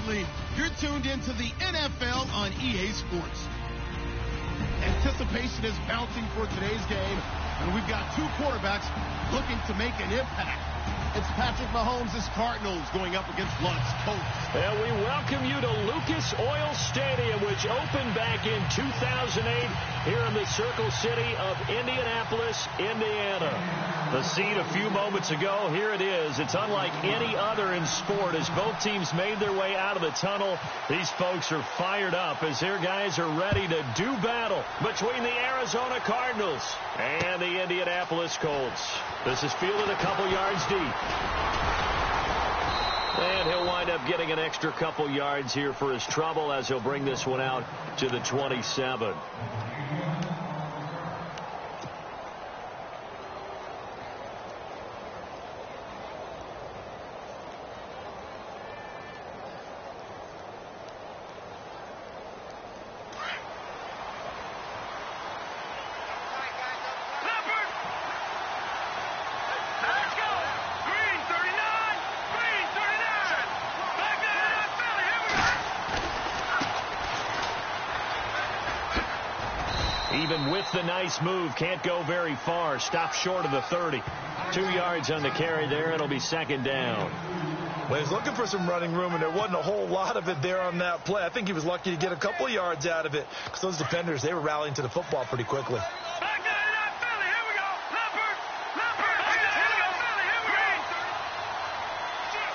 Absolutely. You're tuned into the NFL on EA Sports. Anticipation is mounting for today's game, and we've got two quarterbacks looking to make an impact. It's Patrick Mahomes' Cardinals going up against Luck's Colts. And we welcome you to Lucas Oil Stadium, which opened back in 2008 here in the Circle City of Indianapolis, Indiana. The scene a few moments ago, here it is. It's unlike any other in sport as both teams made their way out of the tunnel. These folks are fired up as their guys are ready to do battle between the Arizona Cardinals and the Indianapolis Colts. This is fielded a couple yards deep. And he'll wind up getting an extra couple yards here for his trouble as he'll bring this one out to the 27. Even with the nice move, can't go very far. Stopped short of the 30. 2 yards on the carry there. It'll be second down. Well, he's looking for some running room, and there wasn't a whole lot of it there on that play. I think he was lucky to get a couple of yards out of it because those defenders, they were rallying to the football pretty quickly.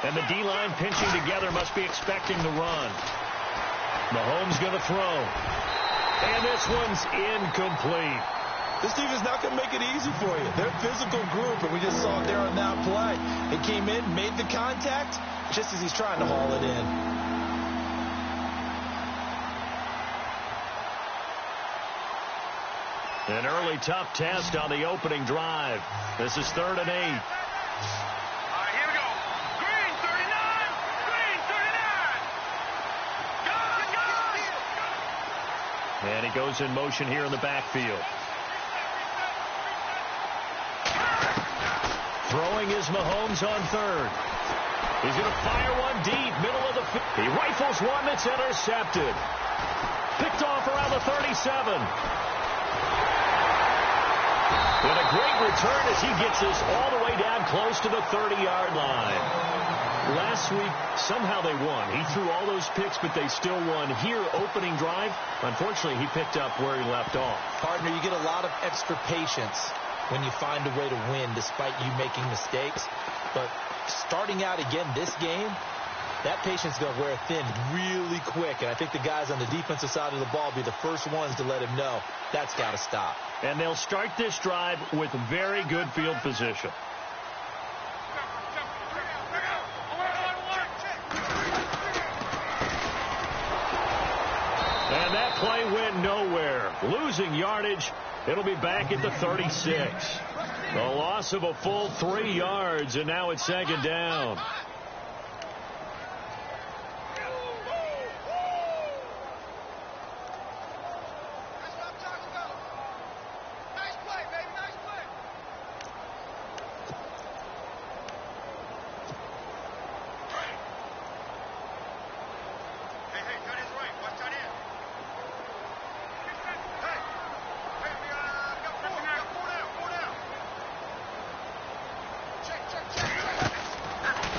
And the D-line pinching together must be expecting the run. Mahomes going to throw. And this one's incomplete. This team is not going to make it easy for you. They're a physical group, and we just saw it there on that play. They came in, made the contact, just as he's trying to haul it in. An early tough test on the opening drive. This is 3rd and 8. And he goes in motion here in the backfield. Throwing is Mahomes on 3rd. He's going to fire one deep, middle of the field. He rifles one that's intercepted. Picked off around the 37. And a great return as he gets this all the way down close to the 30-yard line. Last week, somehow they won. He threw all those picks, but they still won. Here, opening drive, unfortunately, he picked up where he left off. Partner, you get a lot of extra patience when you find a way to win despite you making mistakes. But starting out again this game, that patience is going to wear thin really quick. And I think the guys on the defensive side of the ball will be the first ones to let him know that's got to stop. And they'll start this drive with very good field position. And that play went nowhere. Losing yardage. It'll be back at the 36. A loss of a full 3 yards, and now it's second down.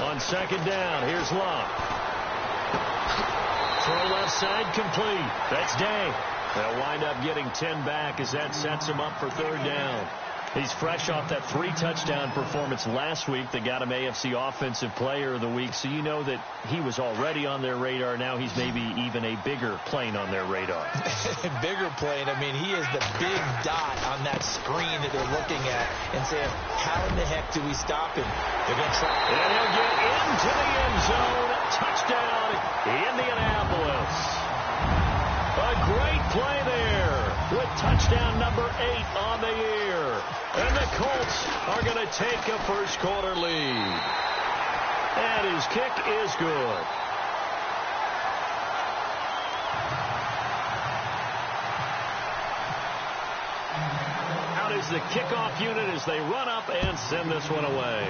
On second down, here's Luck. Throw left side, complete. That's Day. They'll wind up getting 10 back as that sets him up for 3rd down. He's fresh off that 3-touchdown performance last week that got him AFC Offensive Player of the Week, so you know that he was already on their radar. Now he's maybe even a bigger plane on their radar. Bigger plane. I mean, he is the big dot on that screen that they're looking at and saying, how in the heck do we stop him? They're going to try. And he'll get into the end zone. Touchdown, Indianapolis. A great play there with touchdown number 8 on the year. And the Colts are going to take a first-quarter lead. And his kick is good. Out is the kickoff unit as they run up and send this one away.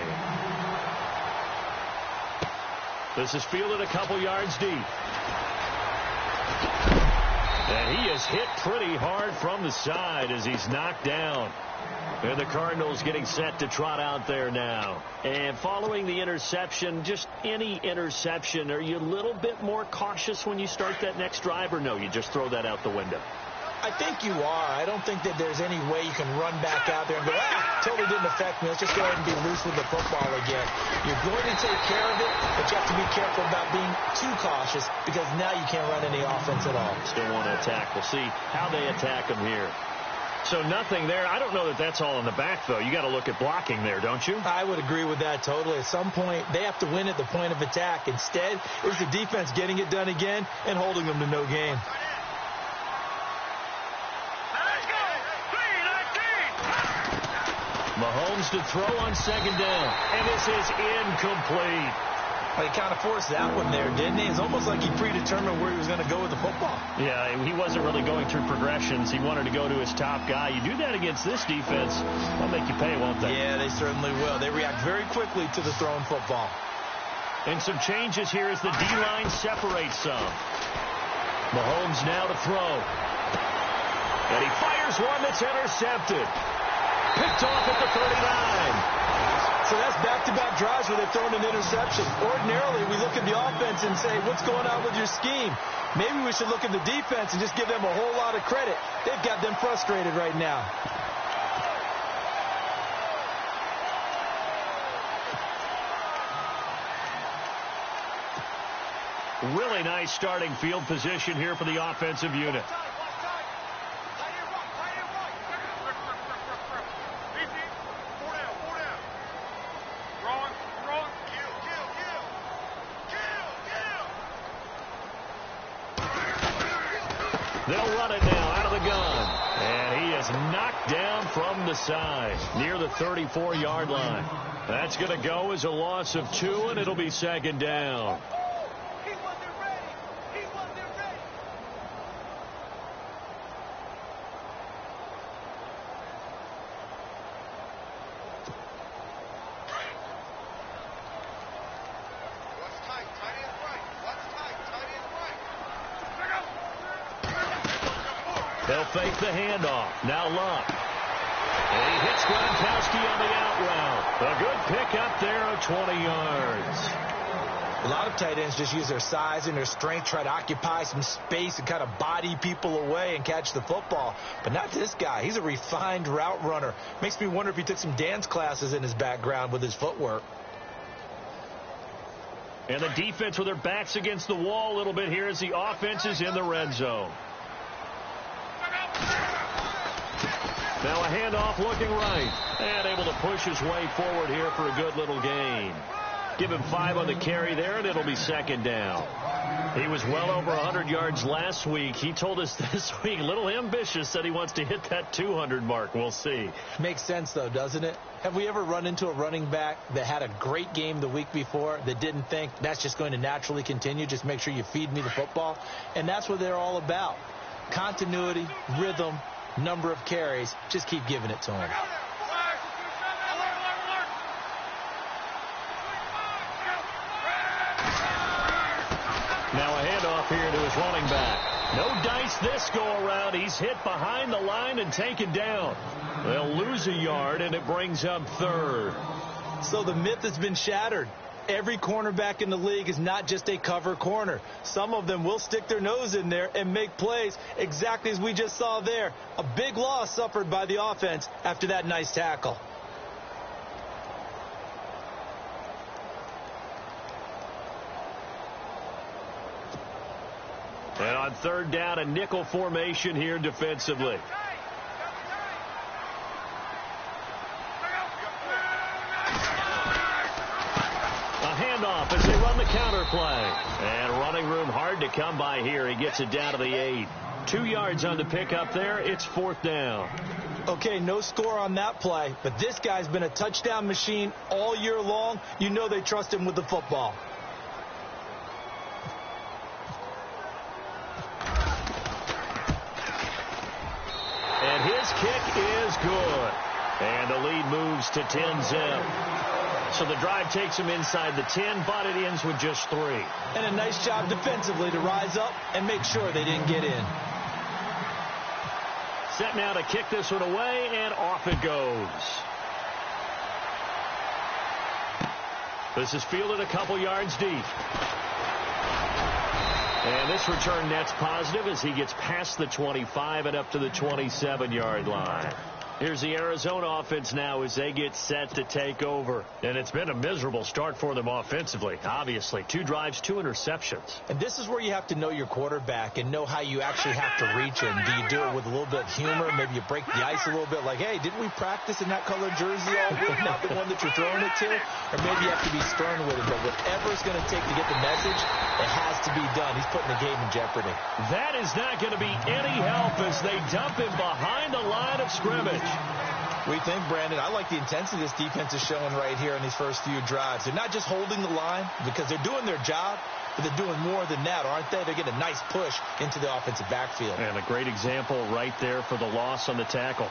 This is fielded a couple yards deep. And he is hit pretty hard from the side as he's knocked down. And the Cardinals getting set to trot out there now. And following the interception, just any interception, are you a little bit more cautious when you start that next drive, or no, you just throw that out the window? I think you are. I don't think that there's any way you can run back out there and go, totally didn't affect me. Let's just go ahead and be loose with the football again. You're going to take care of it, but you have to be careful about being too cautious because now you can't run any offense at all. Still want to attack. We'll see how they attack them here. So nothing there. I don't know that that's all in the back, though. You got to look at blocking there, don't you? I would agree with that totally. At some point, they have to win at the point of attack. Instead, it's the defense getting it done again and holding them to no gain. Mahomes to throw on second down. And this is incomplete. Well, he kind of forced that one there, didn't he? It's almost like he predetermined where he was going to go with the football. Yeah, he wasn't really going through progressions. He wanted to go to his top guy. You do that against this defense, they'll make you pay, won't they? Yeah, they certainly will. They react very quickly to the thrown football. And some changes here as the D-line separates some. Mahomes now to throw. And he fires one that's intercepted. Picked off at the 39. So that's back-to-back drives where they've thrown an interception. Ordinarily, we look at the offense and say, what's going on with your scheme? Maybe we should look at the defense and just give them a whole lot of credit. They've got them frustrated right now. Really nice starting field position here for the offensive unit. They'll run it now out of the gun. And he is knocked down from the side near the 34-yard line. That's going to go as a loss of 2, and it'll be second down. They'll fake the handoff. Now Luck. And he hits Gronkowski on the out route. A good pick up there of 20 yards. A lot of tight ends just use their size and their strength, try to occupy some space and kind of body people away and catch the football. But not this guy. He's a refined route runner. Makes me wonder if he took some dance classes in his background with his footwork. And the defense with their backs against the wall a little bit here as the offense is in the red zone. Now a handoff looking right. And able to push his way forward here for a good little gain. Give him 5 on the carry there, and it'll be second down. He was well over 100 yards last week. He told us this week, a little ambitious, that he wants to hit that 200 mark. We'll see. Makes sense, though, doesn't it? Have we ever run into a running back that had a great game the week before that didn't think that's just going to naturally continue? Just make sure you feed me the football. And that's what they're all about. Continuity, rhythm, number of carries. Just keep giving it to him. Now a handoff here to his running back. No dice this go around. He's hit behind the line and taken down. They'll lose a yard, and it brings up third. So the myth has been shattered. Every cornerback in the league is not just a cover corner. Some of them will stick their nose in there and make plays exactly as we just saw there. A big loss suffered by the offense after that nice tackle. And on third down, a nickel formation here defensively. A handoff as they run the counter play. And running room hard to come by here. He gets it down to the 8. 2 yards on the pickup there. It's fourth down. Okay, no score on that play, but this guy's been a touchdown machine all year long. You know they trust him with the football. And his kick is good. And the lead moves to 10-zip. So the drive takes him inside the 10, but it ends with just 3. And a nice job defensively to rise up and make sure they didn't get in. Set now to kick this one away, and off it goes. This is fielded a couple yards deep. And this return net's positive as he gets past the 25 and up to the 27-yard line. Here's the Arizona offense now as they get set to take over. And it's been a miserable start for them offensively, obviously. 2 drives, 2 interceptions. And this is where you have to know your quarterback and know how you actually have to reach him. Do you do it with a little bit of humor? Maybe you break the ice a little bit like, hey, didn't we practice in that colored jersey all week, not the one that you're throwing it to? Or maybe you have to be stern with it. But whatever it's going to take to get the message, it has to be done. He's putting the game in jeopardy. That is not going to be any help as they dump him behind the line of scrimmage. We think, Brandon, I like the intensity this defense is showing right here in these first few drives. They're not just holding the line because they're doing their job, but they're doing more than that, aren't they? They're getting a nice push into the offensive backfield. And a great example right there for the loss on the tackle.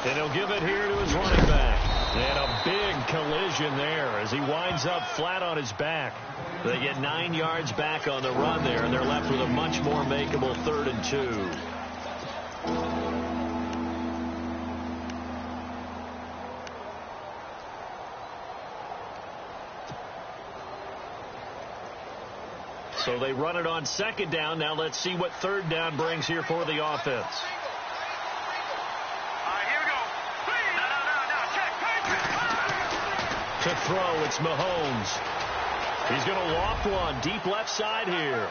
And he'll give it here to his running back. And a big collision there as he winds up flat on his back. They get 9 yards back on the run there, and they're left with a much more makeable 3rd and 2. So they run it on 2nd down. Now let's see what 3rd down brings here for the offense. To throw, it's Mahomes. He's going to loft one deep left side here.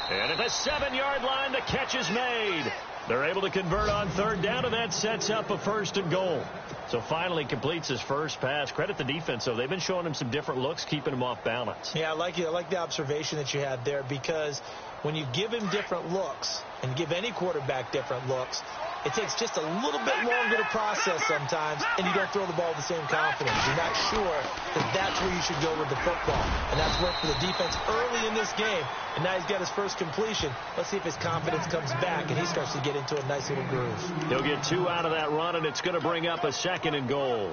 And at the 7-yard line, the catch is made. They're able to convert on 3rd down, and that sets up a 1st and goal. So finally completes his first pass. Credit the defense, though. They've been showing him some different looks, keeping him off balance. Yeah, I like it. I like the observation that you had there, because when you give him different looks and give any quarterback different looks, it takes just a little bit longer to process sometimes, and you don't throw the ball with the same confidence. You're not sure that that's where you should go with the football. And that's worked for the defense early in this game. And now he's got his first completion. Let's see if his confidence comes back and he starts to get into a nice little groove. He'll get 2 out of that run, and it's going to bring up a 2nd and goal.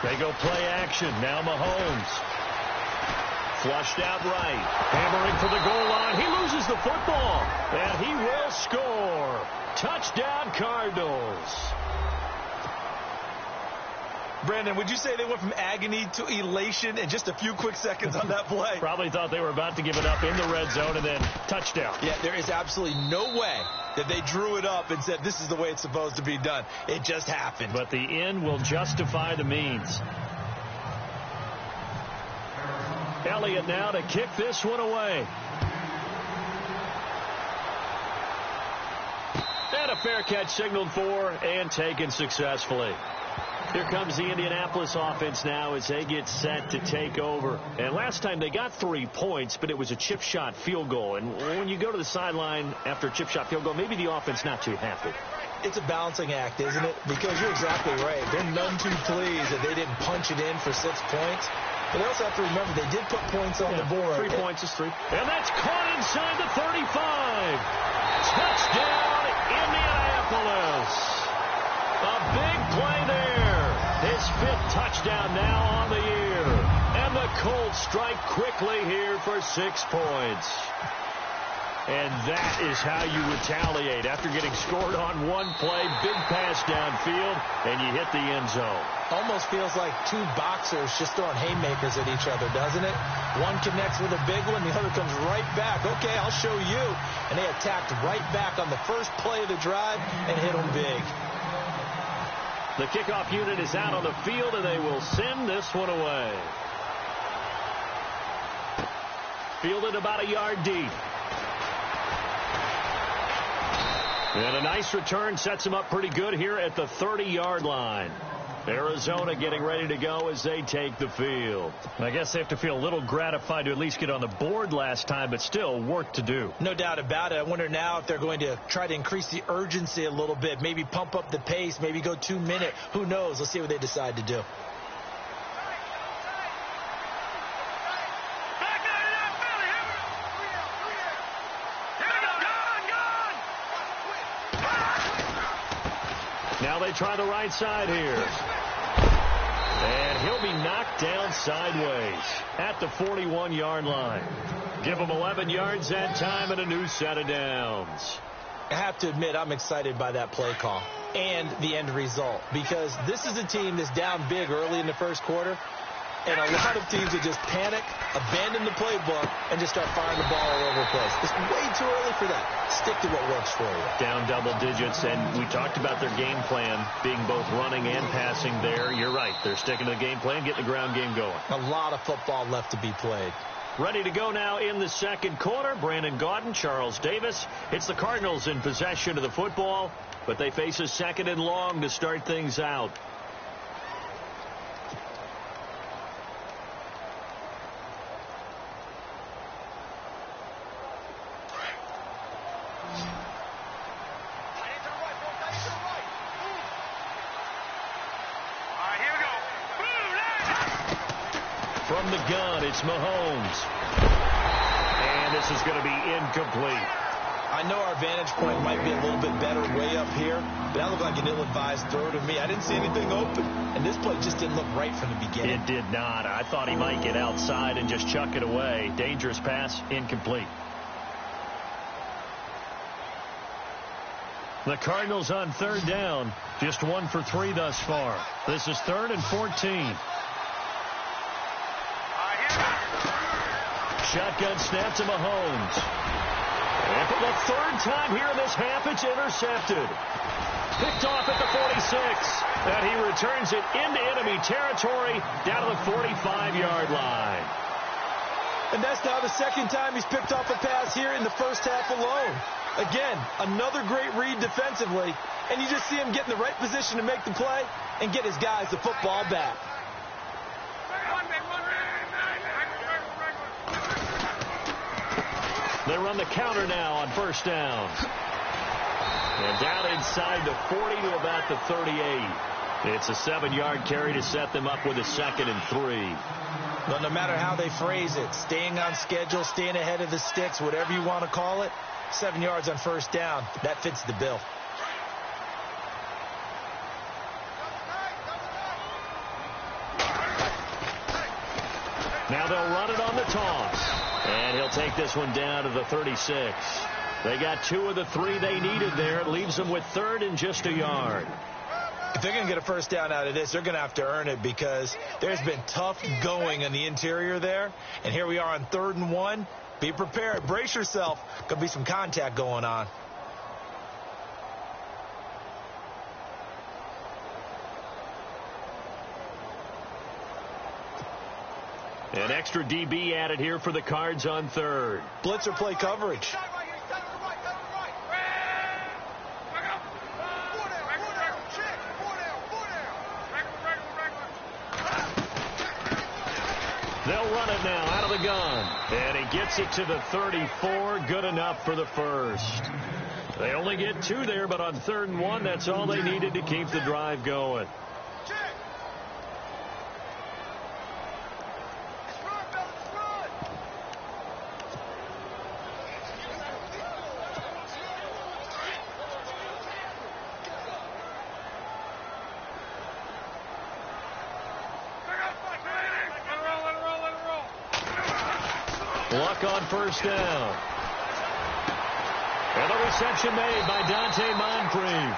They go play action. Now Mahomes. Flushed out right. Hammering for the goal line. He loses the football. And he will score. Touchdown, Cardinals. Brandon, would you say they went from agony to elation in just a few quick seconds on that play? Probably thought they were about to give it up in the red zone and then touchdown. Yeah, there is absolutely no way that they drew it up and said this is the way it's supposed to be done. It just happened. But the end will justify the means. Elliott now to kick this one away. And a fair catch signaled for and taken successfully. Here comes the Indianapolis offense now as they get set to take over. And last time they got 3 points, but it was a chip shot field goal. And when you go to the sideline after a chip shot field goal, maybe the offense not too happy. It's a balancing act, isn't it? Because you're exactly right. They're none too pleased that they didn't punch it in for 6 points. But they also have to remember they did put points on the board. 3 points is 3. And that's caught inside the 35. Touchdown, Indianapolis. A big play there. His 5th touchdown now on the year. And the Colts strike quickly here for 6 points. And that is how you retaliate. After getting scored on one play, big pass downfield, and you hit the end zone. Almost feels like 2 boxers just throwing haymakers at each other, doesn't it? One connects with a big one, the other comes right back. Okay, I'll show you. And they attacked right back on the first play of the drive and hit them big. The kickoff unit is out on the field, and they will send this one away. fielded about a yard deep. And a nice return sets him up pretty good here at the 30-yard line. Arizona getting ready to go as they take the field. I guess they have to feel a little gratified to at least get on the board last time, but still work to do. No doubt about it. I wonder now if they're going to try to increase the urgency a little bit, maybe pump up the pace, maybe go 2 minute. Who knows? Let's see what they decide to do. Now they try the right side here. And he'll be knocked down sideways at the 41-yard line. Give him 11 yards that time and a new set of downs. I have to admit, I'm excited by that play call and the end result, because this is a team that's down big early in the first quarter, and a lot of teams that just panic, abandon the playbook, and just start firing the ball all over the place. It's way too early for that. Stick to what works for you. Down double digits, and we talked about their game plan being both running and passing there. You're right. They're sticking to the game plan, getting the ground game going. A lot of football left to be played. Ready to go now in the second quarter. Brandon Gaudin, Charles Davis. It's the Cardinals in possession of the football, but they face a second and long to start things out. From the gun, it's Mahomes. And this is going to be incomplete. I know our vantage point might be a little bit better way up here, but that looked like an ill-advised throw to me. I didn't see anything open, and this play just didn't look right from the beginning. It did not. I thought he might get outside and just chuck it away. Dangerous pass, incomplete. The Cardinals on third down, just 1 for 3 thus far. This is 3rd and 14. Shotgun snap to Mahomes. And for the third time here in this half, it's intercepted. Picked off at the 46. And he returns it into enemy territory down to the 45-yard line. And that's now the second time he's picked off a pass here in the first half alone. Again, another great read defensively. And you just see him get in the right position to make the play and get his guys the football back. They run the counter now on first down. And down inside the 40 to about the 38. It's a 7-yard carry to set them up with a 2nd and 3. But no matter how they phrase it, staying on schedule, staying ahead of the sticks, whatever you want to call it, 7 yards on first down, that fits the bill. Now they'll run it on the toss. And he'll take this one down to the 36. They got 2 of the 3 they needed there. It leaves them with 3rd and just a yard. If they're going to get a first down out of this, they're going to have to earn it, because there's been tough going in the interior there. And here we are on 3rd and 1. Be prepared. Brace yourself. Could be some contact going on. An extra DB added here for the Cards on 3rd. Blitzer play coverage. They'll run it now out of the gun. And he gets it to the 34. Good enough for the first. They only get 2 there, but on 3rd and 1, that's all they needed to keep the drive going. Luck on first down. And the reception made by Dante Moncrief.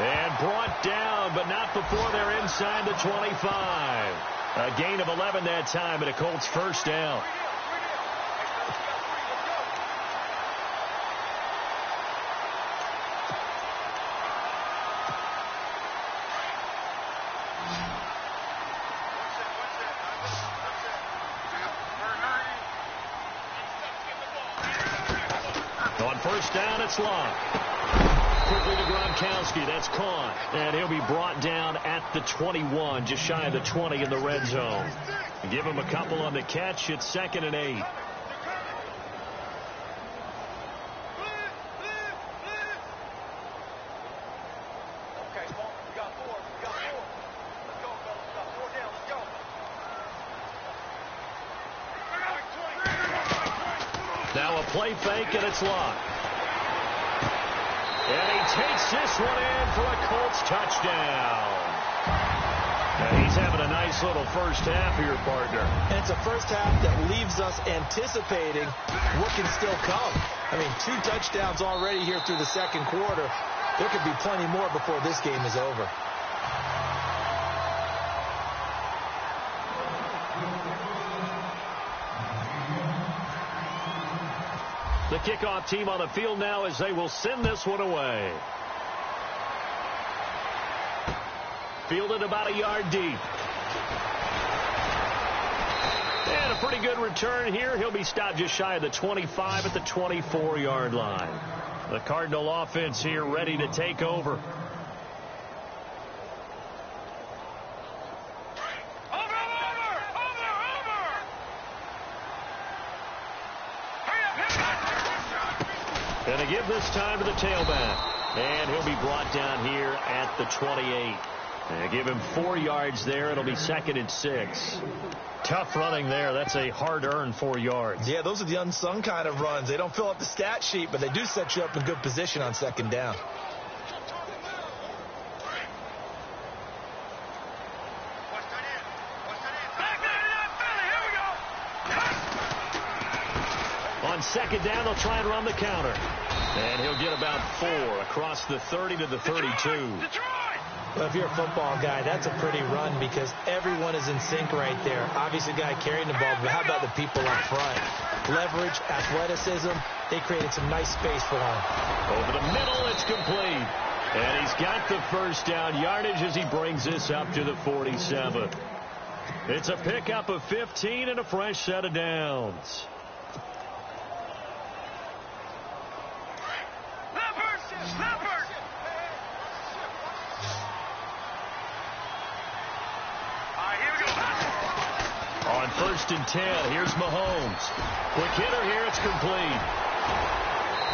And brought down, but not before they're inside the 25. A gain of 11 that time, and a Colts first down. first down, it's locked. Quickly to Gronkowski. That's caught. And he'll be brought down at the 21, just shy of the 20 in the red zone. Give him a couple on the catch. It's 2nd and 8. Now a play fake, and it's locked. And he takes this one in for a Colts touchdown. And he's having a nice little first half here, partner. And it's a first half that leaves us anticipating what can still come. I mean, 2 touchdowns already here through the second quarter. There could be plenty more before this game is over. The kickoff team on the field now as they will send this one away. Fielded about a yard deep. And a pretty good return here. He'll be stopped just shy of the 25 at the 24-yard line. The Cardinal offense here ready to take over. And they give this time to the tailback. And he'll be brought down here at the 28. And give him 4 yards there. It'll be 2nd and 6. Tough running there. That's a hard-earned 4 yards. Yeah, those are the unsung kind of runs. They don't fill up the stat sheet, but they do set you up in good position on 2nd down. On 2nd down, they'll try and run the counter. And he'll get about 4 across the 30 to the 32. Well, if you're a football guy, that's a pretty run because everyone is in sync right there. Obviously, the guy carrying the ball, but how about the people up front? Leverage, athleticism, they created some nice space for him. Over the middle, it's complete. And he's got the first down yardage as he brings this up to the 47. It's a pickup of 15 and a fresh set of downs. On 1st and 10, here's Mahomes. Quick hitter here, it's complete.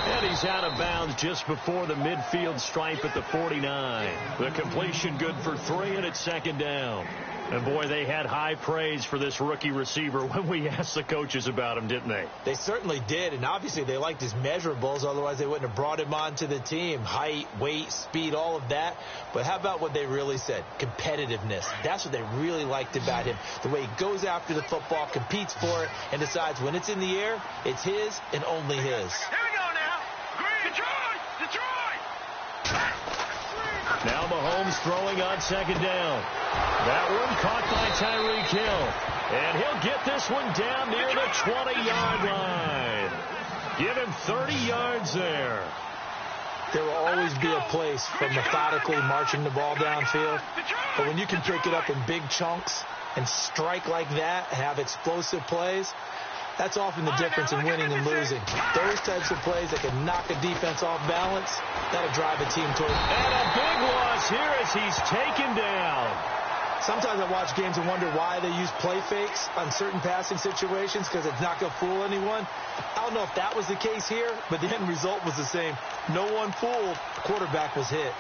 And he's out of bounds just before the midfield stripe at the 49. The completion good for 3, and it's 2nd down. And, boy, they had high praise for this rookie receiver when we asked the coaches about him, didn't they? They certainly did, and obviously they liked his measurables. Otherwise, they wouldn't have brought him onto the team. Height, weight, speed, all of that. But how about what they really said? Competitiveness. That's what they really liked about him. The way he goes after the football, competes for it, and decides when it's in the air, it's his and only his. Here we go now. Green. Detroit! Now Mahomes throwing on 2nd down. That one caught by Tyreek Hill. And he'll get this one down near the 20-yard line. Give him 30 yards there. There will always be a place for methodically marching the ball downfield. But when you can pick it up in big chunks and strike like that and have explosive plays, that's often the difference in winning and losing. Those types of plays that can knock a defense off balance, that'll drive a team toward. And a big loss here as he's taken down. Sometimes I watch games and wonder why they use play fakes on certain passing situations because it's not going to fool anyone. I don't know if that was the case here, but the end result was the same. No one fooled. The quarterback was hit.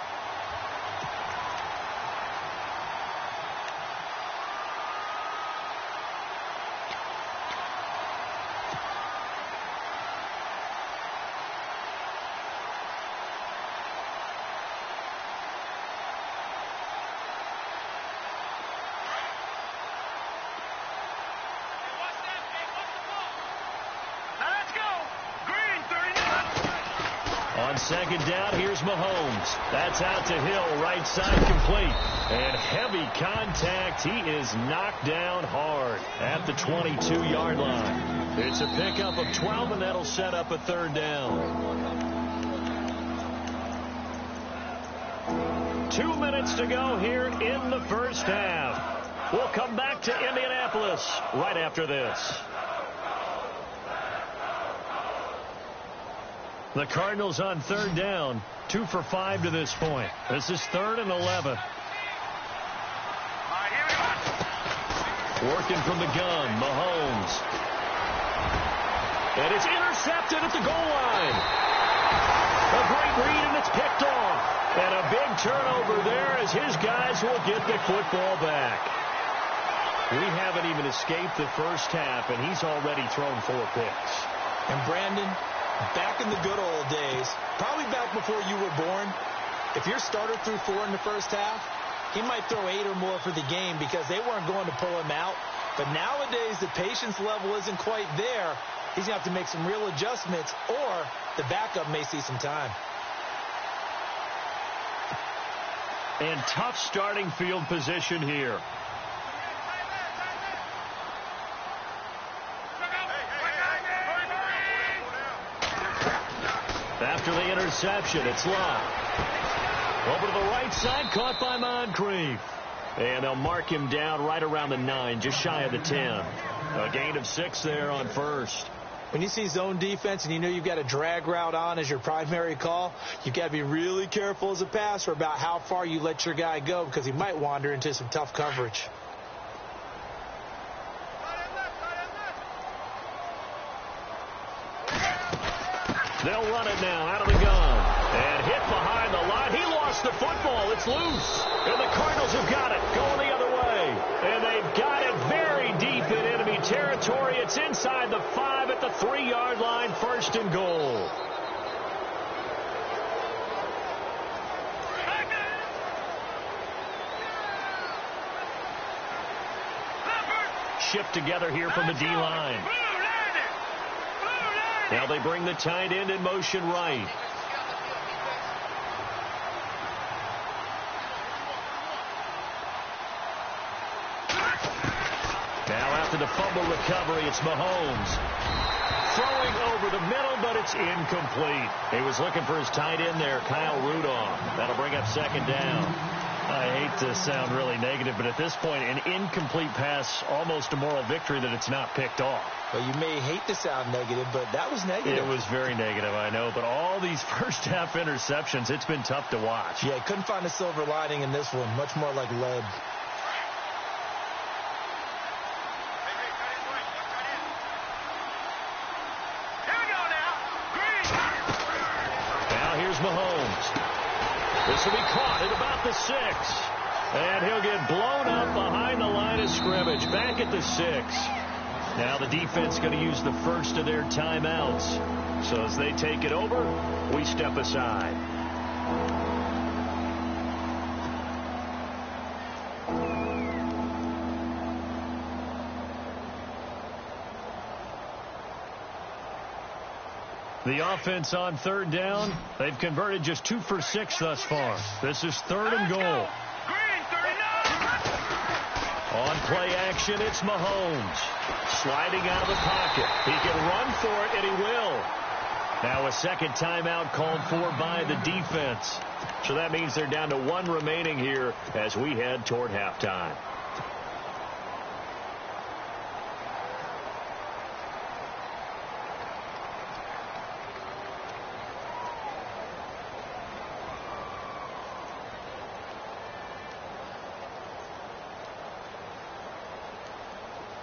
On 2nd down, here's Mahomes. That's out to Hill, right side complete. And heavy contact. He is knocked down hard at the 22-yard line. It's a pickup of 12, and that'll set up a 3rd down. 2 minutes to go here in the first half. We'll come back to Indianapolis right after this. The Cardinals on third down, 2 for 5 to this point. This is 3rd and 11. Working from the gun, Mahomes. And it's intercepted at the goal line. A great read, and it's picked off. And a big turnover there as his guys will get the football back. We haven't even escaped the first half, and he's already thrown 4 picks. And Brandon, back in the good old days, probably back before you were born, if your starter threw 4 in the first half, he might throw 8 or more for the game because they weren't going to pull him out. But nowadays, the patience level isn't quite there. He's going to have to make some real adjustments, or the backup may see some time. And tough starting field position here. After the interception, it's Locke. Over to the right side, caught by Moncrief. And they'll mark him down right around the 9, just shy of the 10. A gain of 6 there on first. When you see zone defense and you know you've got a drag route on as your primary call, you've got to be really careful as a passer about how far you let your guy go because he might wander into some tough coverage. They'll run it now out of the gun. And hit behind the line. He lost the football. It's loose. And the Cardinals have got it. Going the other way. And they've got it very deep in enemy territory. It's inside the 5 at the 3-yard line. 1st and goal. Shipped together here from the D-line. Now they bring the tight end in motion right. Now after the fumble recovery, it's Mahomes. Throwing over the middle, but it's incomplete. He was looking for his tight end there, Kyle Rudolph. That'll bring up 2nd down. I hate to sound really negative, but at this point, an incomplete pass, almost a moral victory that it's not picked off. Well, you may hate to sound negative, but that was negative. It was very negative, I know. But all these first-half interceptions, it's been tough to watch. Yeah, couldn't find a silver lining in this one. Much more like lead. Now here's Mahomes. This will be caught at about the 6. And he'll get blown up behind the line of scrimmage. Back at the 6. Now the defense going to use the first of their timeouts. So as they take it over, we step aside. The offense on 3rd down, they've converted just 2 for 6 thus far. This is 3rd and goal. On play action, it's Mahomes. Sliding out of the pocket. He can run for it, and he will. Now a 2nd timeout called for by the defense. So that means they're down to 1 remaining here as we head toward halftime.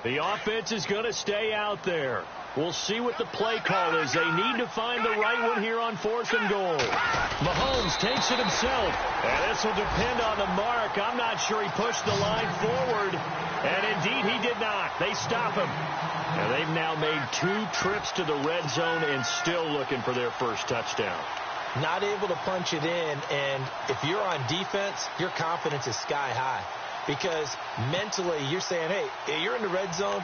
The offense is going to stay out there. We'll see what the play call is. They need to find the right one here on 4th and goal. Mahomes takes it himself. And this will depend on the mark. I'm not sure he pushed the line forward. And indeed, he did not. They stop him. And they've now made 2 trips to the red zone and still looking for their first touchdown. Not able to punch it in. And if you're on defense, your confidence is sky high. Because mentally, you're saying, hey, you're in the red zone.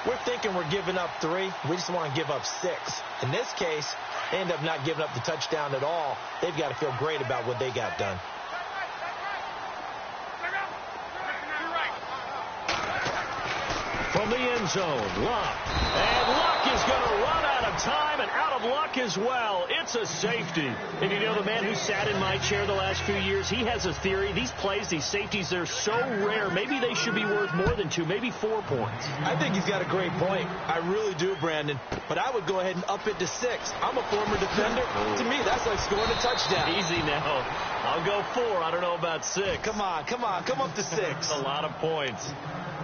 We're thinking we're giving up 3. We just want to give up 6. In this case, they end up not giving up the touchdown at all. They've got to feel great about what they got done. From the end zone, Locke. And Locke clock is going to run out of time and out of luck as well. It's a safety. And you know, the man who sat in my chair the last few years, he has a theory. These plays, these safeties, they're so rare. Maybe they should be worth more than 2, maybe 4 points. I think he's got a great point. I really do, Brandon. But I would go ahead and up it to 6. I'm a former defender. To me, that's like scoring a touchdown. Easy now. I'll go 4. I don't know about 6. Come on. Come up to 6. A lot of points.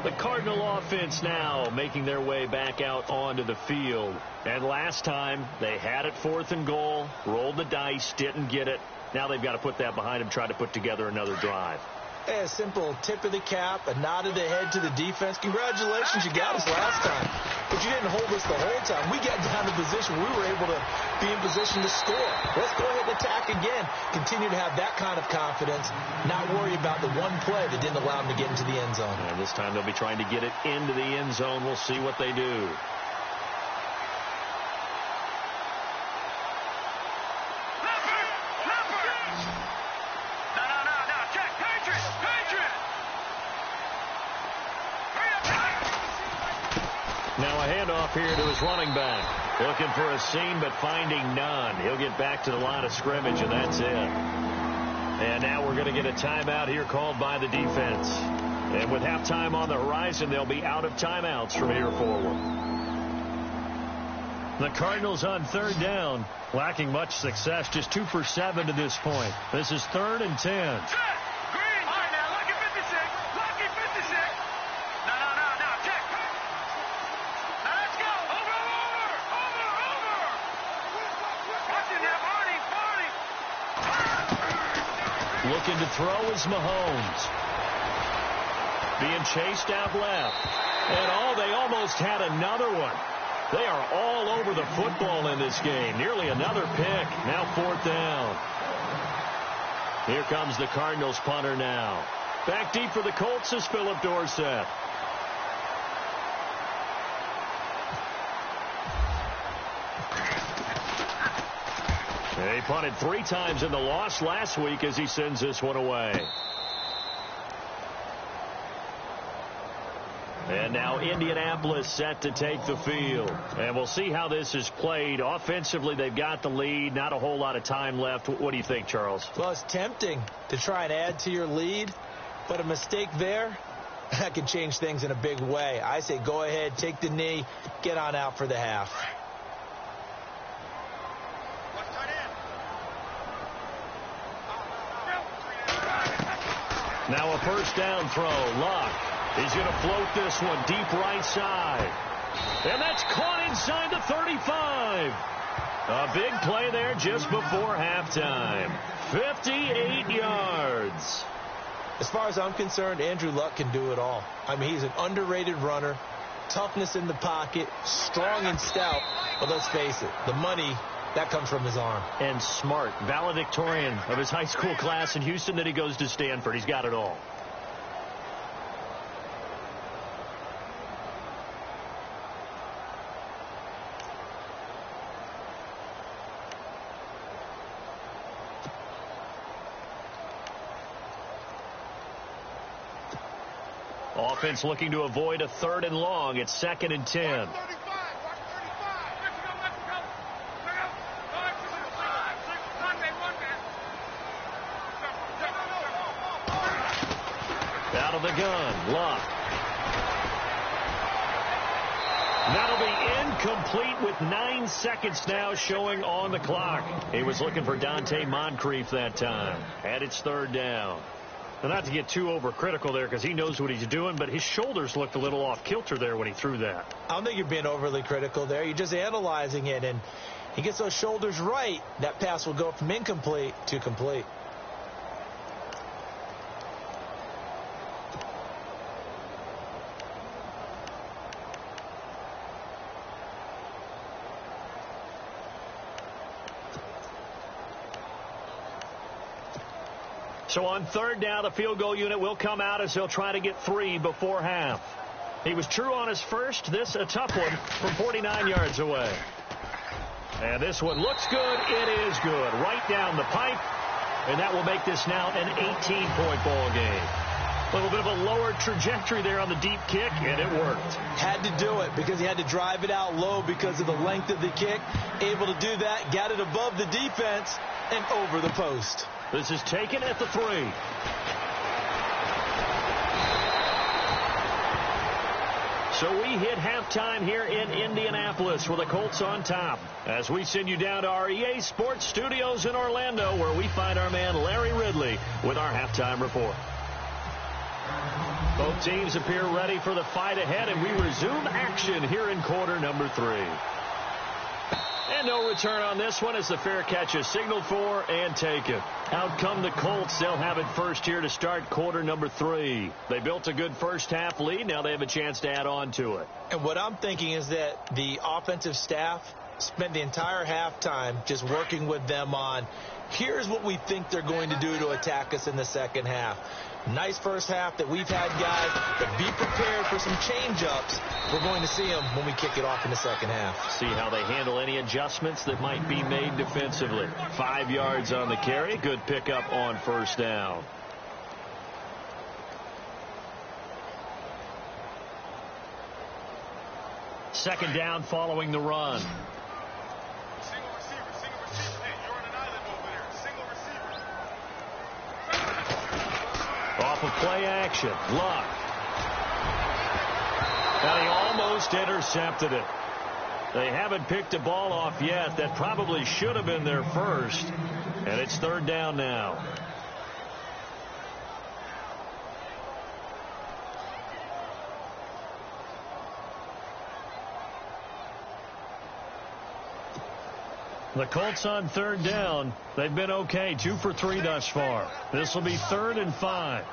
The Cardinal offense now making their way back out onto the field. And last time, they had it 4th and goal, rolled the dice, didn't get it. Now they've got to put that behind them, try to put together another drive. Hey, a simple tip of the cap, a nod of the head to the defense. Congratulations, you got us last time. But you didn't hold us the whole time. We got down to position. We were able to be in position to score. Let's go ahead and attack again. Continue to have that kind of confidence. Not worry about the one play that didn't allow them to get into the end zone. And this time they'll be trying to get it into the end zone. We'll see what they do. Now a handoff here to his running back. Looking for a seam, but finding none. He'll get back to the line of scrimmage, and that's it. And now we're going to get a timeout here called by the defense. And with halftime on the horizon, they'll be out of timeouts from here forward. The Cardinals on 3rd down, lacking much success, just 2 for 7 to this point. This is 3rd and 10. Looking to throw is Mahomes. Being chased out left. And they almost had another one. They are all over the football in this game. Nearly another pick. Now 4th down. Here comes the Cardinals punter now. Back deep for the Colts is Philip Dorsett. He punted 3 times in the loss last week as he sends this one away. And now Indianapolis set to take the field. And we'll see how this is played. Offensively, they've got the lead. Not a whole lot of time left. What do you think, Charles? Well, it's tempting to try and add to your lead. But a mistake there, that can change things in a big way. I say go ahead, take the knee, get on out for the half. Now a 1st down throw. Luck. He's going to float this one deep right side. And that's caught inside the 35. A big play there just before halftime. 58 yards. As far as I'm concerned, Andrew Luck can do it all. I mean, he's an underrated runner. Toughness in the pocket. Strong and stout. But let's face it, the money, that comes from his arm. And smart. Valedictorian of his high school class in Houston. Then he goes to Stanford. He's got it all. Offense looking to avoid a 3rd and long. It's 2nd and 10. Out of the gun, Luck. That'll be incomplete with 9 seconds now showing on the clock. He was looking for Dante Moncrief that time. And it's 3rd down. Now, not to get too overcritical there because he knows what he's doing, but his shoulders looked a little off kilter there when he threw that. I don't think you're being overly critical there. You're just analyzing it, and he gets those shoulders right. That pass will go from incomplete to complete. So on 3rd down, the field goal unit will come out as they'll try to get 3 before half. He was true on his first. This a tough one from 49 yards away. And this one looks good. It is good. Right down the pipe. And that will make this now an 18-point ball game. A little bit of a lower trajectory there on the deep kick, and it worked. Had to do it because he had to drive it out low because of the length of the kick. Able to do that, got it above the defense and over the post. This is taken at the 3. So we hit halftime here in Indianapolis with the Colts on top. As we send you down to our EA Sports Studios in Orlando, where we find our man Larry Ridley with our halftime report. Both teams appear ready for the fight ahead, and we resume action here in quarter number 3. And no return on this one as the fair catch is signaled for and taken. Out come the Colts. They'll have it first here to start quarter number 3. They built a good first-half lead. Now they have a chance to add on to it. And what I'm thinking is that the offensive staff spent the entire halftime just working with them on, here's what we think they're going to do to attack us in the second half. Nice first half that we've had, guys, but be prepared for some change-ups. We're going to see them when we kick it off in the second half. See how they handle any adjustments that might be made defensively. 5 yards on the carry. Good pickup on first down. Second down following the run. Off of play action. Luck. And he almost intercepted it. They haven't picked a ball off yet. That probably should have been their first. And it's third down now. The Colts on third down. They've been okay. 2 for 3 thus far. This will be 3rd and 5.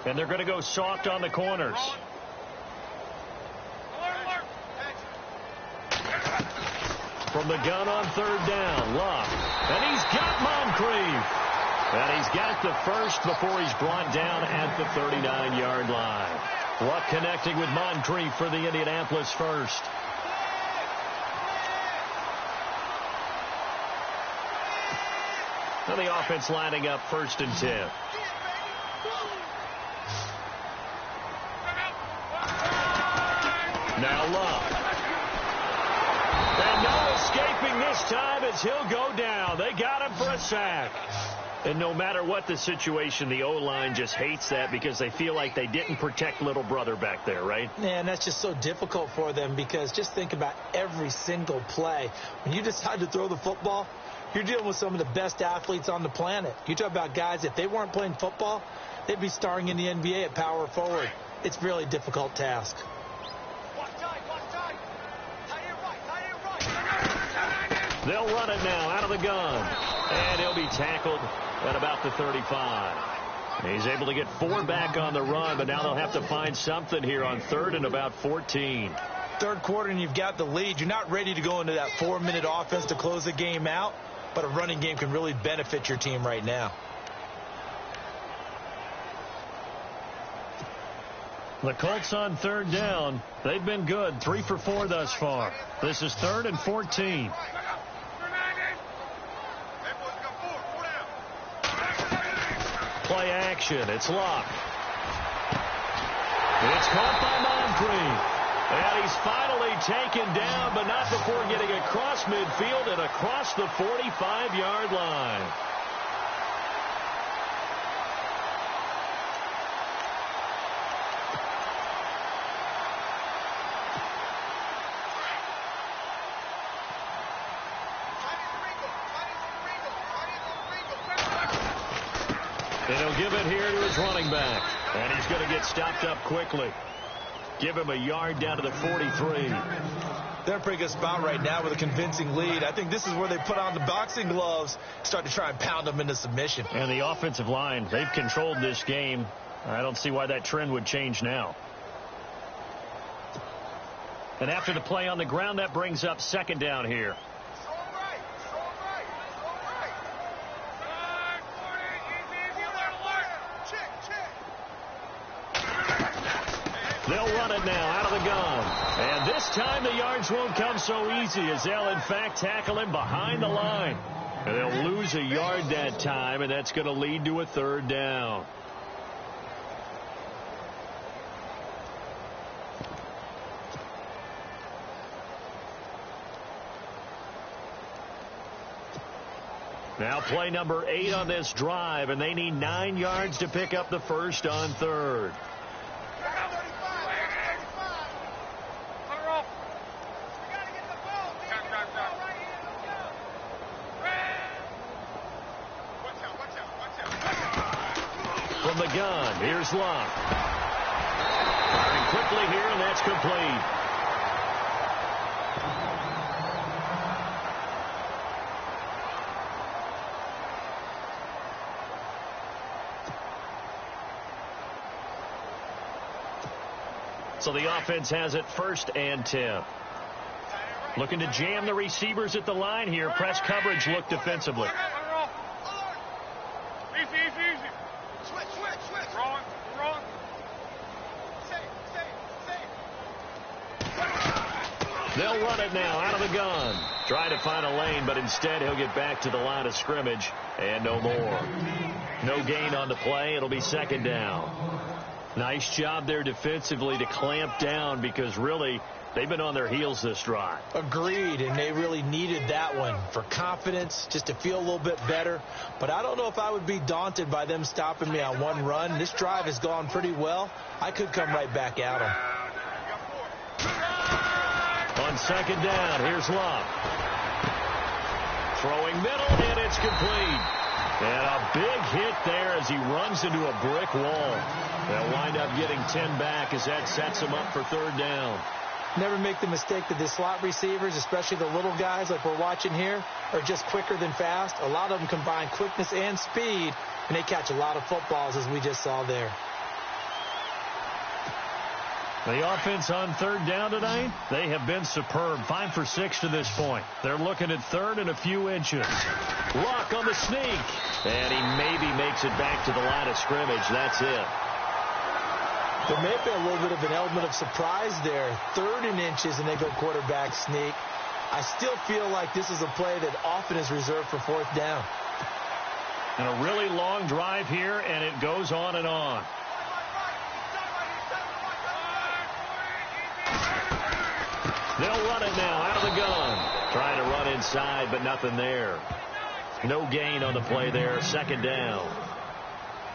And they're going to go soft on the corners. From the gun on third down, Luck. And he's got Moncrief. And he's got the first before he's brought down at the 39-yard line. Luck connecting with Moncrief for the Indianapolis first. And the offense lining up 1st and 10. Now Luck. And no escaping this time as he'll go down. They got him for a sack. And no matter what the situation, the O-line just hates that because they feel like they didn't protect little brother back there, right? Yeah, and that's just so difficult for them because just think about every single play. When you decide to throw the football, you're dealing with some of the best athletes on the planet. You talk about guys, if they weren't playing football, they'd be starring in the NBA at power forward. It's a really difficult task. They'll run it now out of the gun. And he'll be tackled at about the 35. He's able to get 4 back on the run, but now they'll have to find something here on 3rd and about 14. Third quarter and you've got the lead. You're not ready to go into that 4-minute offense to close the game out, but a running game can really benefit your team right now. The Colts on third down. They've been good. 3 for 4 thus far. This is 3rd and 14. Play action. It's Luck. It's caught by Moncrief. And he's finally taken down, but not before getting across midfield and across the 45-yard line. And he'll give it here to his running back. And he's going to get stopped up quickly. Give him a yard down to the 43. They're in a pretty good spot right now with a convincing lead. I think this is where they put on the boxing gloves, start to try and pound them into submission. And the offensive line, they've controlled this game. I don't see why that trend would change now. And after the play on the ground, that brings up 2nd down here. They'll run it now out of the gun. And this time the yards won't come so easy as they'll, in fact, tackle him behind the line. And they'll lose a yard that time, and that's going to lead to a third down. Now play number 8 on this drive, and they need 9 yards to pick up the first on third. From the gun, here's Locke. Firing quickly here, and that's complete. So the offense has it 1st and 10. Looking to jam the receivers at the line here. Press coverage look defensively. Easy. Switch. Wrong. They'll run it now out of the gun. Try to find a lane, but instead he'll get back to the line of scrimmage and no more. No gain on the play. It'll be 2nd down. Nice job there defensively to clamp down because really they've been on their heels this drive. Agreed, and they really needed that one for confidence, just to feel a little bit better. But I don't know if I would be daunted by them stopping me on one run. This drive has gone pretty well. I could come right back at them. On 2nd down, here's Locke. Throwing middle, and it's complete. And a big hit there as he runs into a brick wall. They'll wind up getting 10 back as that sets him up for 3rd down. Never make the mistake that the slot receivers, especially the little guys like we're watching here, are just quicker than fast. A lot of them combine quickness and speed, and they catch a lot of footballs as we just saw there. The offense on 3rd down tonight, they have been superb. 5 for 6 to this point. They're looking at 3rd and a few inches. Locke on the sneak. And he maybe makes it back to the line of scrimmage. That's it. There may have been a little bit of an element of surprise there. 3rd and inches, and they go quarterback sneak. I still feel like this is a play that often is reserved for 4th down. And a really long drive here, and it goes on and on. They'll run it now out of the gun. Trying to run inside, but nothing there. No gain on the play there. 2nd down.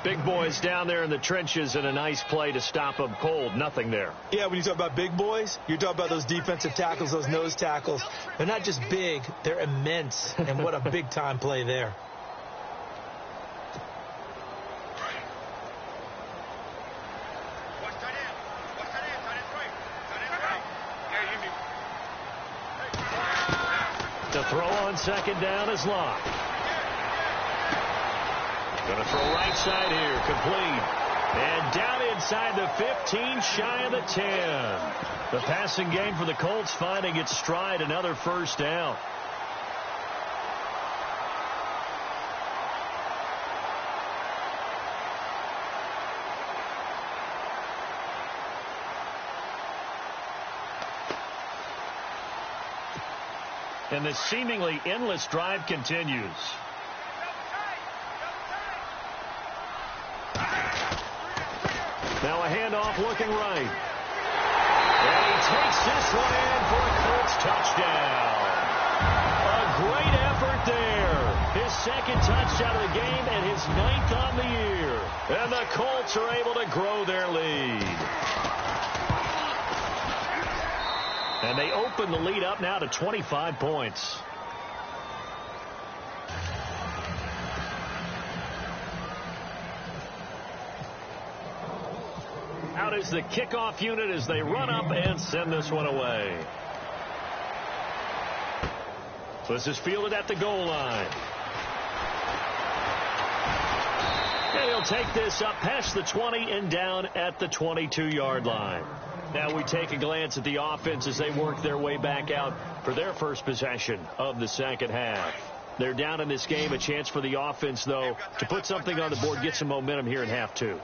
Big boys down there in the trenches, and a nice play to stop them cold. Nothing there. Yeah, when you talk about big boys, you're talking about those defensive tackles, those nose tackles. They're not just big, they're immense. And what a big-time play there. The throw on 2nd down is Locke. Going to throw right side here, complete. And down inside the 15, shy of the 10. The passing game for the Colts finding its stride, another 1st down. And the seemingly endless drive continues. Now a handoff looking right. And he takes this one in for a Colts touchdown. A great effort there. His 2nd touchdown of the game and his 9th on the year. And the Colts are able to grow their lead. And they open the lead up now to 25 points. Out is the kickoff unit as they run up and send this one away. So this is fielded at the goal line. And he'll take this up past the 20 and down at the 22-yard line. Now we take a glance at the offense as they work their way back out for their first possession of the 2nd half. They're down in this game. A chance for the offense, though, to put something on the board, get some momentum here in half 2.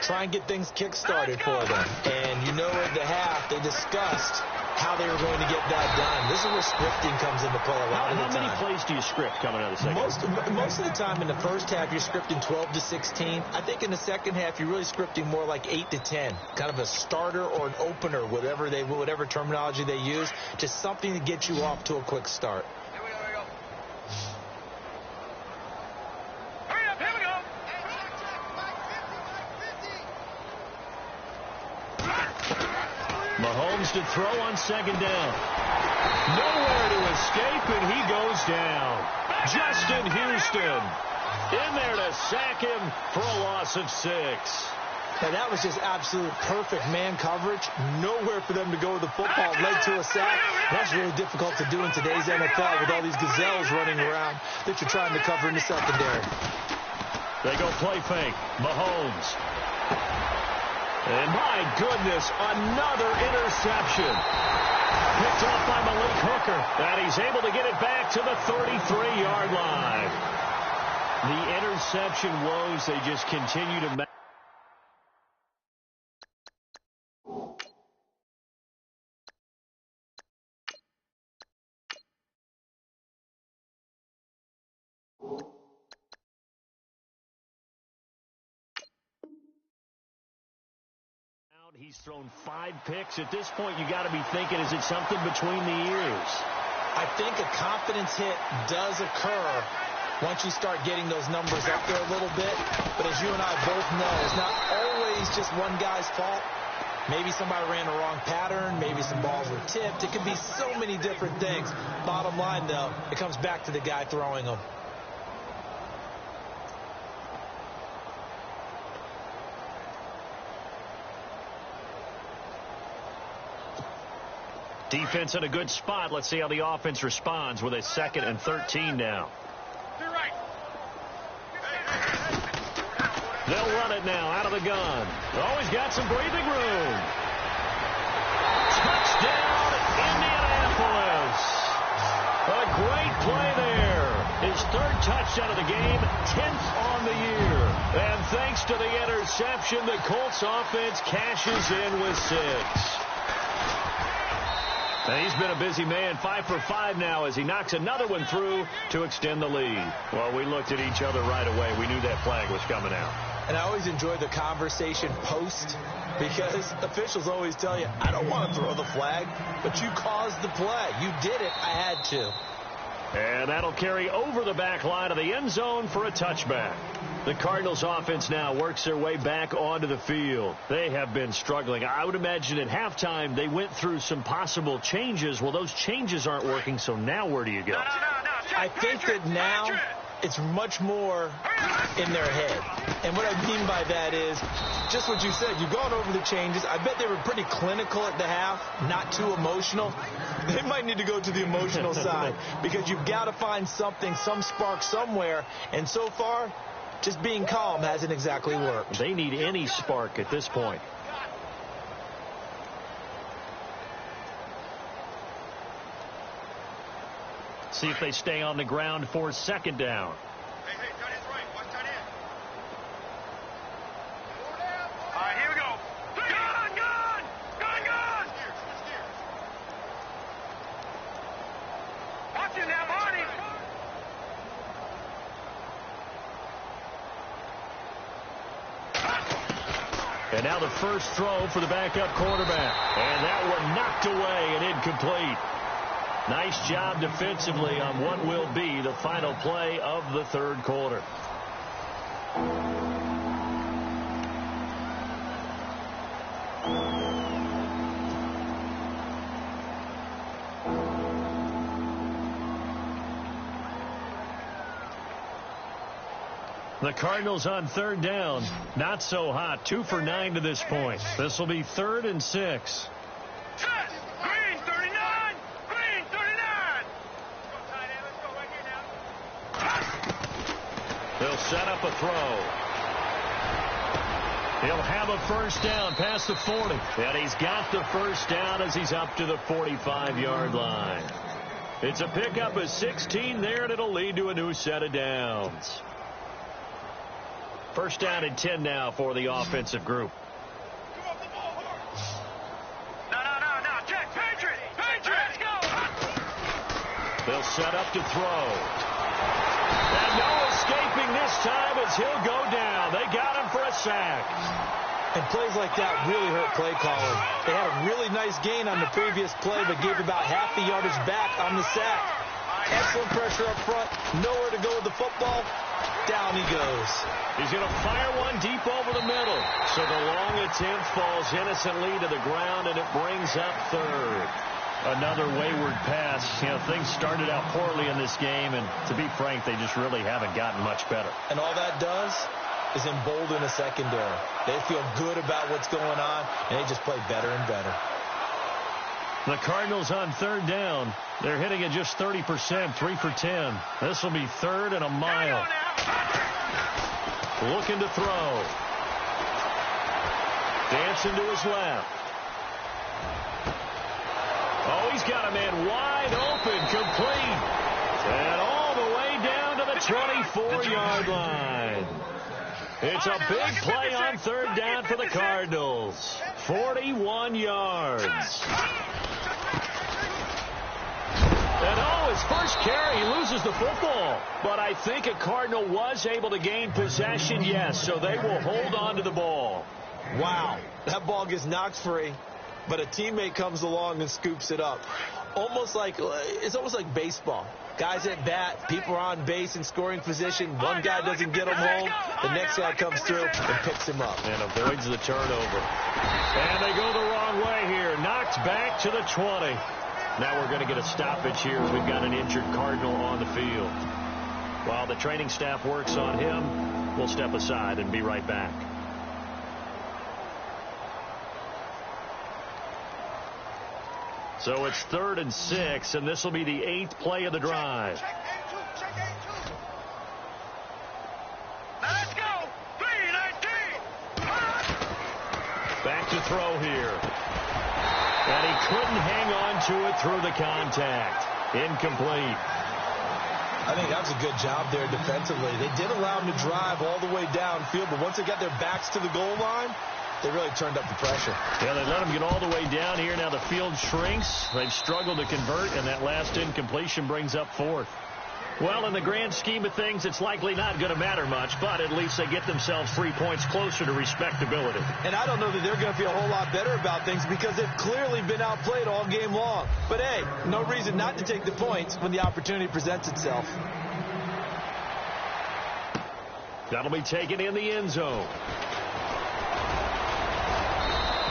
Try and get things kick-started for them. And you know at the half they discussed how they were going to get that done. This is where scripting comes into play a lot of the time. How many plays do you script coming out of the second half? Most of the time in the first half, you're scripting 12 to 16. I think in the second half, you're really scripting more like 8 to 10. Kind of a starter or an opener, whatever terminology they use. Just something to get you off to a quick start. Mahomes to throw on second down. Nowhere to escape, and he goes down. Justin Houston in there to sack him for a loss of 6. And that was just absolute perfect man coverage. Nowhere for them to go with the football. Led to a sack. That's really difficult to do in today's NFL with all these gazelles running around that you're trying to cover in the secondary. They go play fake. Mahomes. And my goodness, another interception. Picked off by Malik Hooker. And he's able to get it back to the 33-yard line. The interception woes, they just continue to make. He's thrown 5 picks. At this point, you got to be thinking, is it something between the ears? I think a confidence hit does occur once you start getting those numbers up there a little bit. But as you and I both know, it's not always just one guy's fault. Maybe somebody ran the wrong pattern. Maybe some balls were tipped. It could be so many different things. Bottom line, though, it comes back to the guy throwing them. Defense in a good spot. Let's see how the offense responds with a 2nd and 13 now. They'll run it now out of the gun. Always got some breathing room. Touchdown, Indianapolis. A great play there. His 3rd touchdown of the game, 10th on the year. And thanks to the interception, the Colts offense cashes in with 6. And he's been a busy man, 5 for 5 now as he knocks another one through to extend the lead. Well, we looked at each other right away. We knew that flag was coming out. And I always enjoy the conversation post because officials always tell you, I don't want to throw the flag, but you caused the play. You did it. I had to. And that'll carry over the back line of the end zone for a touchback. The Cardinals offense now works their way back onto the field. They have been struggling. I would imagine at halftime they went through some possible changes. Well, those changes aren't working, so now where do you go? I think that now it's much more in their head. And what I mean by that is just what you said. You've gone over the changes. I bet they were pretty clinical at the half, not too emotional. They might need to go to the emotional side because you've got to find something, some spark somewhere. And so far, just being calm hasn't exactly worked. They need any spark at this point. See if they stay on the ground for 2nd down. Hey, tight end's right. Watch tight end. All right, here we go. Gun! Switch gears. Watch it now, Marty. And now the first throw for the backup quarterback. And that one knocked away and incomplete. Nice job defensively on what will be the final play of the 3rd quarter. The Cardinals on 3rd down. Not so hot. 2 for 9 to this point. This will be 3rd and 6. Green 39. Green 39. Let's go, tight end. Let's go right here now. They'll set up a throw. He'll have a first down past the 40. And he's got the first down as he's up to the 45-yard line. It's a pickup of 16 there, and it'll lead to a new set of downs. First down and 10 now for the offensive group. No. Jack, Patriot. They'll set up to throw. And no escaping this time as he'll go down. They got him for a sack. And plays like that really hurt play calling. They had a really nice gain on the previous play, but gave about half the yardage back on the sack. Excellent pressure up front. Nowhere to go with the football. Down he goes. He's going to fire one deep over the middle. So the long attempt falls innocently to the ground, and it brings up third. Another wayward pass. You know, things started out poorly in this game, and to be frank, they just really haven't gotten much better. And all that does is embolden a secondary. They feel good about what's going on, and they just play better and better. The Cardinals on third down. They're hitting at just 30%, 3 for 10. This will be third and a mile. Looking to throw. Dancing to his left. Oh, he's got a man wide open, complete. And all the way down to the 24-yard line. It's a big play on third down for the Cardinals. 41 yards. And his first carry, he loses the football. But I think a Cardinal was able to gain possession, yes, so they will hold on to the ball. Wow, that ball gets knocked free, but a teammate comes along and scoops it up. It's almost like baseball. Guys at bat, people are on base in scoring position. One guy doesn't get him home. The next guy comes through and picks him up. And avoids the turnover. And they go the wrong way here. Knocked back to the 20. Now we're going to get a stoppage here as we've got an injured Cardinal on the field. While the training staff works on him, we'll step aside and be right back. So it's 3rd and 6, and this will be the 8th play of the drive. Let's go. 3-19. Back to throw here. And he couldn't hang on to it through the contact. Incomplete. I think that was a good job there defensively. They did allow him to drive all the way downfield, but once they got their backs to the goal line, they really turned up the pressure. Yeah, they let him get all the way down here. Now the field shrinks. They've struggled to convert, and that last incompletion brings up 4th. Well, in the grand scheme of things, it's likely not going to matter much, but at least they get themselves 3 points closer to respectability. And I don't know that they're going to feel a whole lot better about things because they've clearly been outplayed all game long. But, hey, no reason not to take the points when the opportunity presents itself. That'll be taken in the end zone.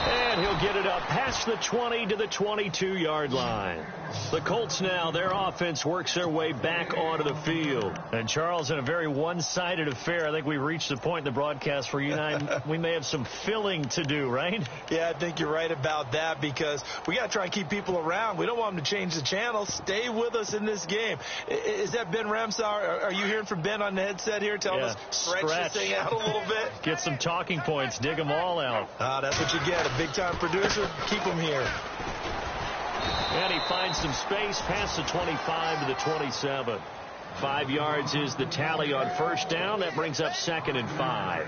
And he'll get it up past the 20 to the 22-yard line. The Colts now, their offense works their way back onto the field. And, Charles, in a very one-sided affair, I think we've reached the point in the broadcast where you and I, we may have some filling to do, right? Yeah, I think you're right about that because we got to try and keep people around. We don't want them to change the channel. Stay with us in this game. Is that Ben Ramsauer? Are you hearing from Ben on the headset here telling us stretch this thing out a little bit? Get some talking points. Dig them all out. That's what you get. A big-time producer. Keep them here. And he finds some space past the 25 to the 27. 5 yards is the tally on first down. That brings up 2nd and 5.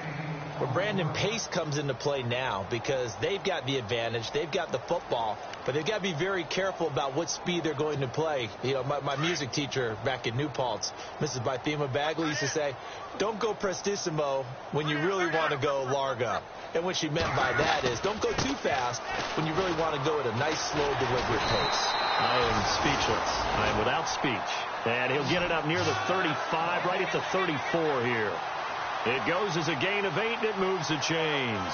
Well, Brandon, pace comes into play now because they've got the advantage. They've got the football, but they've got to be very careful about what speed they're going to play. You know, my music teacher back in New Paltz, Mrs. Bythema Bagley, used to say, don't go prestissimo when you really want to go largo. And what she meant by that is don't go too fast when you really want to go at a nice, slow, deliberate pace. I am speechless. I am without speech. And he'll get it up near the 35, right at the 34 here. It goes as a gain of 8, and it moves the chains.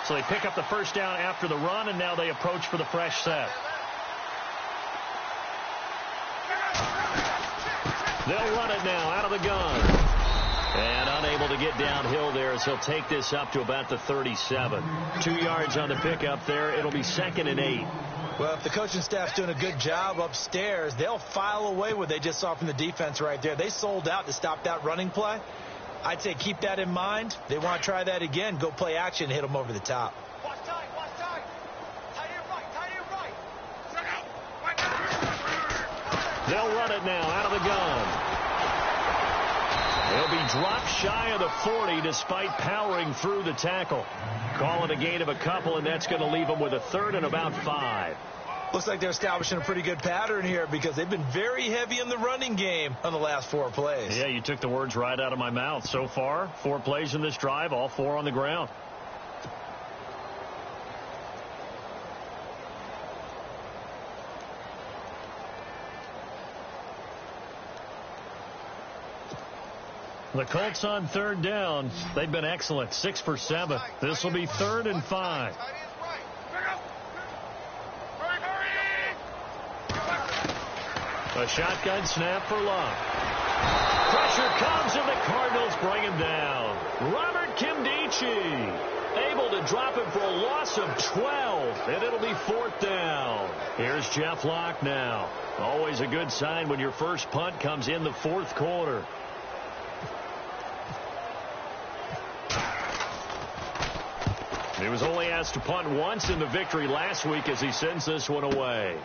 So they pick up the first down after the run, and now they approach for the fresh set. They'll run it now out of the gun. And unable to get downhill there as he'll take this up to about the 37. 2 yards on the pickup there. It'll be 2nd and 8. Well, if the coaching staff's doing a good job upstairs, they'll file away what they just saw from the defense right there. They sold out to stop that running play. I'd say keep that in mind. They want to try that again. Go play action, hit them over the top. Watch time, watch time. Tight end right. Check out. They'll run it now out of the gun. He'll be dropped shy of the 40 despite powering through the tackle. Call it a gain of a couple, and that's going to leave him with a third and about 5. Looks like they're establishing a pretty good pattern here because they've been very heavy in the running game on the last 4 plays. Yeah, you took the words right out of my mouth. So far, 4 plays in this drive, all 4 on the ground. The Colts on 3rd down. They've been excellent. 6 for 7. This will be 3rd and 5. A shotgun snap for Love. Pressure comes, and the Cardinals bring him down. Robert Kimdichie able to drop him for a loss of 12, and it'll be 4th down. Here's Jeff Locke now. Always a good sign when your first punt comes in the 4th quarter. He was only asked to punt once in the victory last week as he sends this one away.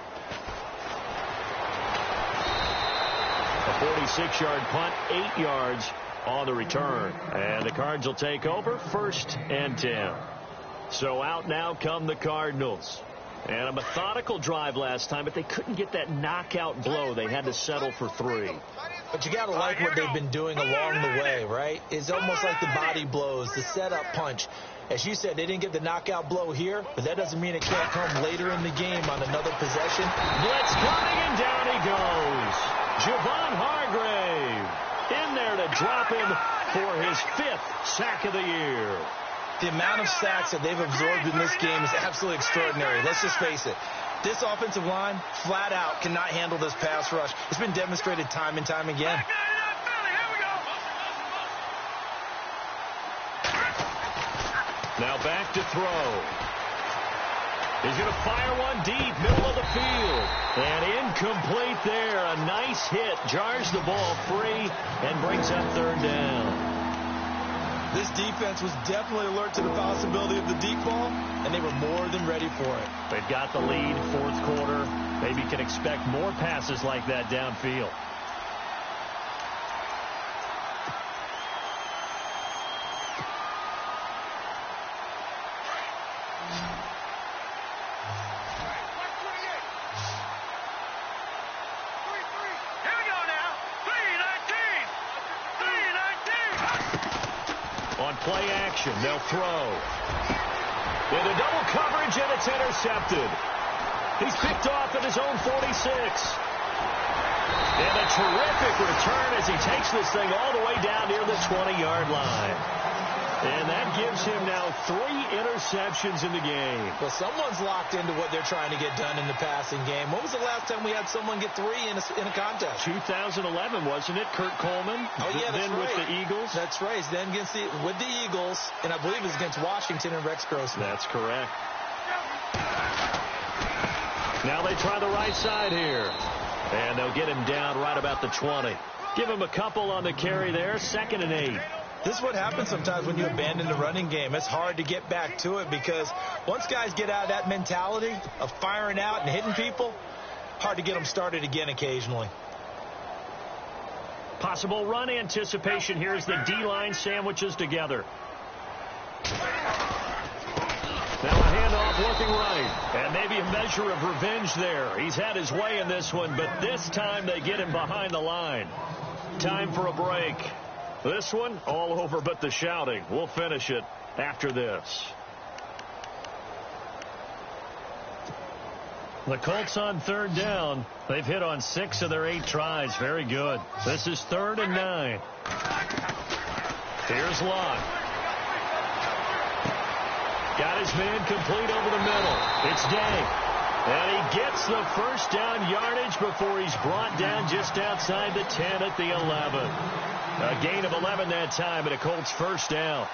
A 46-yard punt, 8 yards on the return. And the Cards will take over 1st and 10. So out now come the Cardinals. And a methodical drive last time, but they couldn't get that knockout blow. They had to settle for 3. But you got to like what they've been doing along the way, right? It's almost like the body blows, the setup punch. As you said, they didn't get the knockout blow here, but that doesn't mean it can't come later in the game on another possession. Blitz coming, and down he goes. Javon Hargrave in there to drop him for his 5th sack of the year. The amount of sacks that they've absorbed in this game is absolutely extraordinary. Let's just face it. This offensive line, flat out, cannot handle this pass rush. It's been demonstrated time and time again. Now back to throw. He's going to fire one deep, middle of the field. And incomplete there. A nice hit. Jars the ball free and brings up 3rd down. This defense was definitely alert to the possibility of the deep ball, and they were more than ready for it. They've got the lead, 4th quarter. Maybe can expect more passes like that downfield. Play action. They'll throw. Into double coverage, and it's intercepted. He's picked off at his own 46. And a terrific return as he takes this thing all the way down near the 20-yard line. And that gives him now 3 interceptions in the game. Well, someone's locked into what they're trying to get done in the passing game. When was the last time we had someone get 3 in a contest? 2011, wasn't it? Kurt Coleman. Oh, yeah, that's then right. With the Eagles. That's right. Then with the Eagles, and I believe it was against Washington and Rex Grossman. That's correct. Now they try the right side here. And they'll get him down right about the 20. Give him a couple on the carry there. 2nd and 8. This is what happens sometimes when you abandon the running game. It's hard to get back to it because once guys get out of that mentality of firing out and hitting people, hard to get them started again occasionally. Possible run anticipation here as the D-line sandwiches together. Now a handoff looking right. And maybe a measure of revenge there. He's had his way in this one, but this time they get him behind the line. Time for a break. This one, all over but the shouting. We'll finish it after this. The Colts on 3rd down. They've hit on 6 of their 8 tries. Very good. This is 3rd and 9. Here's Locke. Got his man complete over the middle. It's Day. And he gets the 1st down yardage before he's brought down just outside the 10 at the 11. A gain of 11 that time, and a Colts 1st down.